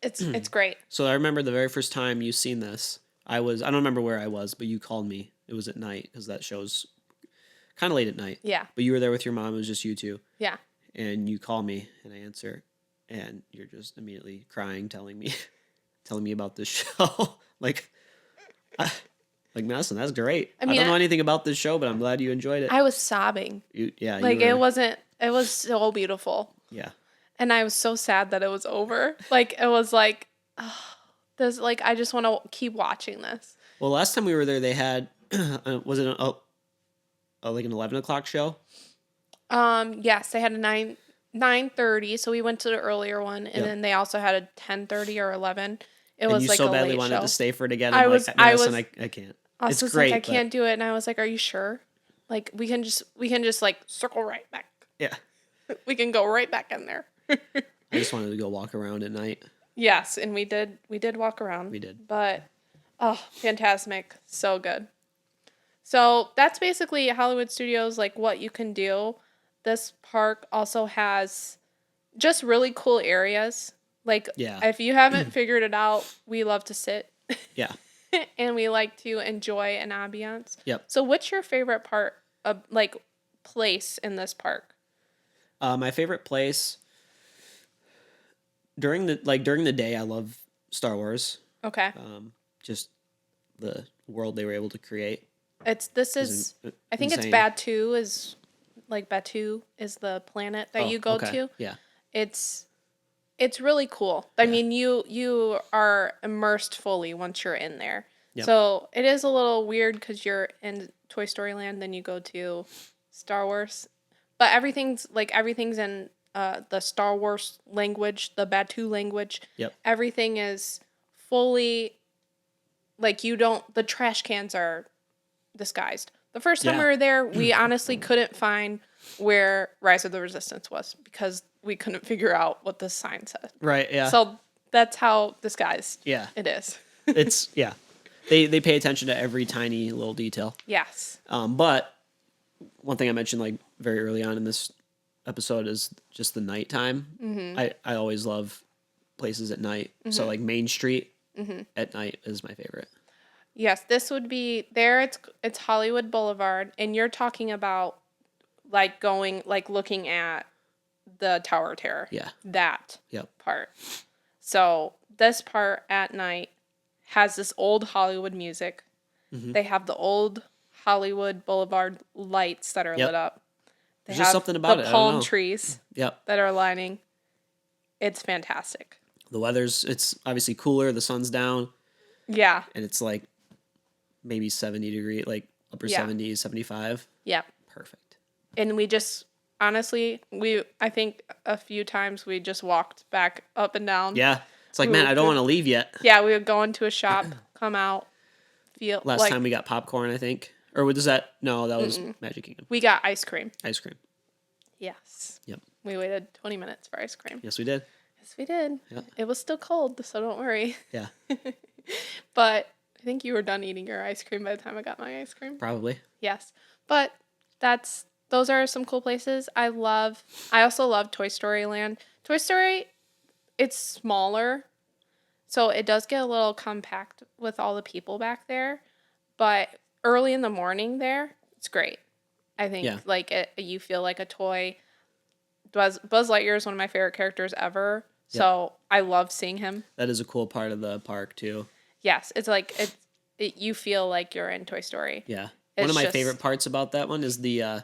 It's great. So I remember the very first time you seen this. I don't remember where I was, but you called me. It was at night because that show's kind of late at night. Yeah. But you were there with your mom. It was just you two. Yeah. And you call me and I answer, and you're just immediately crying, telling me about this show. like Like, Madison, that's great. I mean, don't know anything about this show, but I'm glad you enjoyed it. I was sobbing. Like, you were, it was so beautiful. yeah. And I was so sad that it was over. Like, it was like, oh, this, like, I just want to keep watching this. Well, last time we were there, they had, was it like an 11 o'clock show? Yes, they had a 9:30, so we went to the earlier one, and then they also had a 10:30 or 11. It And was you like so a badly late wanted show. to stay for it again. I was, I can't. I It's was great. like, I can't do it, and I was like, are you sure? Like, we can just like circle right back. Yeah. We can go right back in there. I just wanted to go walk around at night. Yes, and we did walk around. We did. But, oh, fantastic. So good. So that's basically Hollywood Studios, like what you can do. This park also has just really cool areas. Like, Yeah. if you haven't figured it out, we love to sit. Yeah. And we like to enjoy an ambiance. Yep. So what's your favorite part of, like, place in this park? My favorite place during the day, I love Star Wars. Okay. Just the world they were able to create. I think it's insane. Batuu is the planet that you go okay. to. Yeah. It's really cool. I Yeah. mean, you are immersed fully once you're in there. Yep. So it is a little weird because you're in Toy Story Land, then you go to Star Wars, but everything's in the Star Wars language, the Batuu language. Yep. Everything is fully like the trash cans are disguised. The first time Yeah. we were there, we honestly couldn't find where Rise of the Resistance was because we couldn't figure out what the sign said. Right. Yeah. So that's how disguised yeah. it is. It's yeah. They pay attention to every tiny little detail. Yes. But one thing I mentioned like very early on in this episode is just the nighttime. Mm-hmm. I always love places at night. Mm-hmm. So like Main Street at night is my favorite. Yes, this would be there. It's Hollywood Boulevard, and you're talking about like looking at the Tower of Terror. Yeah. That Yep. part. So this part at night has this old Hollywood music. Mm-hmm. They have the old Hollywood Boulevard lights that are lit up. They There's have just something about the it. palm trees Yep. that are lining. It's fantastic. The it's obviously cooler. The sun's down. Yeah. And it's like maybe 70 degree, like upper 70s, 75. Yeah. Perfect. And we just, honestly, I think a few times we just walked back up and down. Yeah. It's like, man, I don't want to leave yet. Yeah, we would go into a shop, come out, feel Last time we got popcorn, I think. Or was that? No, that was Magic Kingdom. We got ice cream. Ice cream. Yes. Yep. We waited 20 minutes for ice cream. Yes, we did. Yes, we did. Yep. It was still cold, so don't worry. Yeah. But I think you were done eating your ice cream by the time I got my ice cream. Probably. Yes. But those are some cool places. I also love Toy Story Land. Toy Story, it's smaller, so it does get a little compact with all the people back there. But early in the morning there, it's great. I think you feel like a toy. Buzz Lightyear is one of my favorite characters ever. Yep. So I love seeing him. That is a cool part of the park too. Yes, it's like you feel like you're in Toy Story. Yeah. One of my favorite parts about that one is the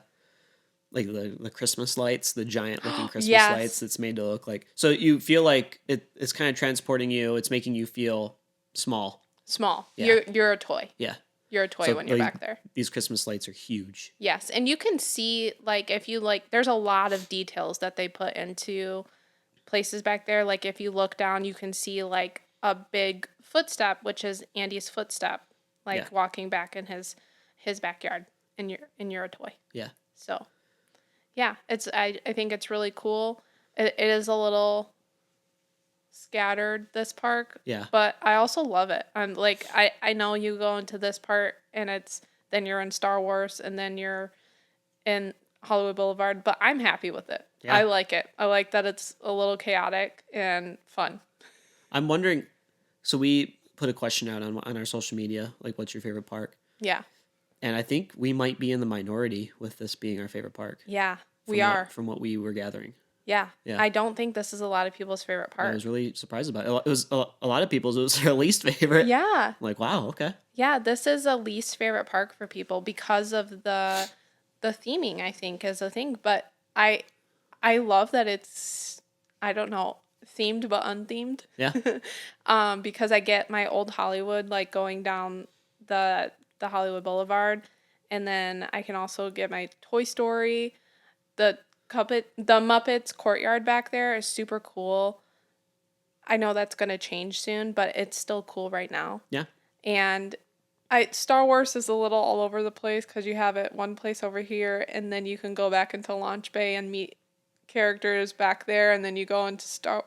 the Christmas lights, the giant looking Christmas lights that's made to look like. So you feel like it's kind of transporting you. It's making you feel small. Small. Yeah. You're a toy. Yeah. You're a toy when you're back there. These Christmas lights are huge. Yes, and you can see there's a lot of details that they put into places back there. Like if you look down, you can see like a big footstep, which is Andy's footstep, walking back in his backyard, and you're a toy. Yeah. So, yeah, I think it's really cool. It is a little scattered, this park. Yeah. But I also love it. I'm like, I know you go into this part and then you're in Star Wars and then you're in Hollywood Boulevard, but I'm happy with it. Yeah. I like it. I like that it's a little chaotic and fun. I'm wondering, so we put a question out on our social media, like what's your favorite park? Yeah. And I think we might be in the minority with this being our favorite park. Yeah, we are. From what we were gathering. Yeah. Yeah. I don't think this is a lot of people's favorite I part. was really surprised about it. It was a lot of people's. It was their least favorite. Yeah. I'm like, wow, okay. Yeah, this is a least favorite park for people because of the theming, I think, is a thing. But I love that it's, I don't know, themed but unthemed. Yeah. Because I get my old Hollywood, like going down the Hollywood Boulevard, and then I can also get my Toy Story. The Muppets courtyard back there is super cool. I know that's gonna change soon, but it's still cool right now. Yeah. And I Star Wars is a little all over the place because you have it one place over here, and then you can go back into Launch Bay and meet characters back there, and then you go into Star.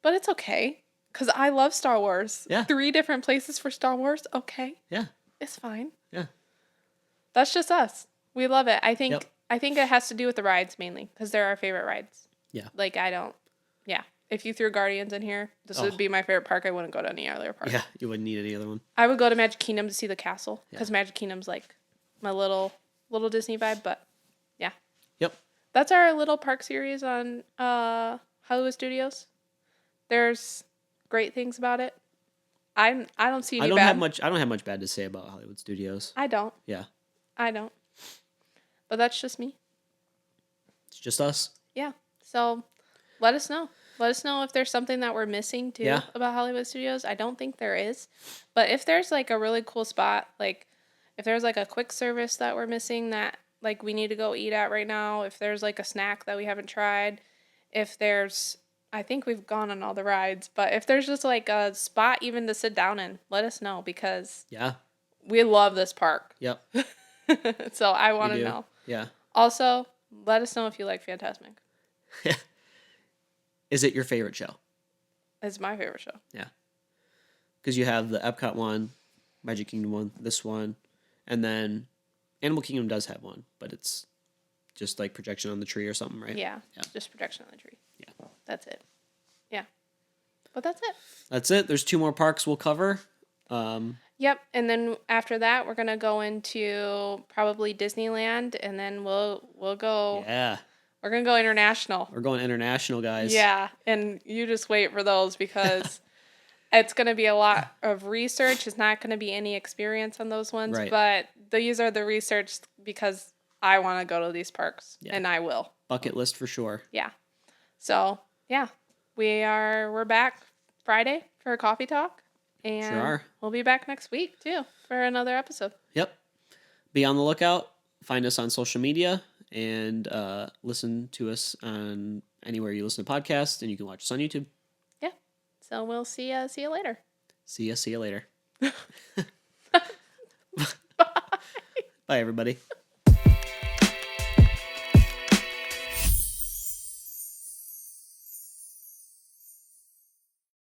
But it's okay because I love Star Wars. Yeah. 3 different places for Star Wars. Okay, Yeah. it's fine. Yeah. That's just us. We love it. I think. Yep. I think it has to do with the rides mainly because they're our favorite rides. Yeah. Like I don't. Yeah. If you threw Guardians in here, this Oh. would be my favorite park. I wouldn't go to any other park. Yeah. You wouldn't need any other one. I would go to Magic Kingdom to see the castle because Yeah. Magic Kingdom's like my little Disney vibe. But yeah, Yep. that's our little park series on Hollywood Studios. There's great things about it. I don't see any I don't bad. have much bad to say about Hollywood Studios. I don't. Yeah. I don't. But that's just me. It's just us. Yeah. So let us know. Let us know if there's something that we're missing too Yeah. about Hollywood Studios. I don't think there is. But if there's like a really cool spot, like if there's like a quick service that we're missing that like we need to go eat at right now, if there's like a snack that we haven't tried, if there's, I think we've gone on all the rides, but if there's just like a spot even to sit down in, let us know because Yeah. we love this park. Yep. So I We want to do. know. Yeah. Also, let us know if you like Fantasmic. Is it your favorite show? It's my favorite show. Yeah. Because you have the Epcot one, Magic Kingdom one, this one, and then Animal Kingdom does have one, but it's just like projection on the tree or something, right? Yeah, Yeah. just projection on the tree. Yeah. That's it. Yeah. But that's it. That's it. There's 2 more parks we'll cover. Yep. And then after that, we're gonna go into probably Disneyland, and then we'll go. Yeah. We're gonna go international. We're going international, guys. Yeah, and you just wait for those because it's gonna be a lot of research. It's not gonna be any experience on those ones, Right. but these are the research because I want to go to these parks, Yeah. and I will. Bucket list for sure. Yeah. So yeah, we're back Friday for a coffee talk, and Sure are. we'll be back next week too for another episode. Yep. Be on the lookout. Find us on social media and listen to us on anywhere you listen to podcasts, and you can watch us on YouTube. Yeah. So we'll see you later. See you later. Bye, everybody.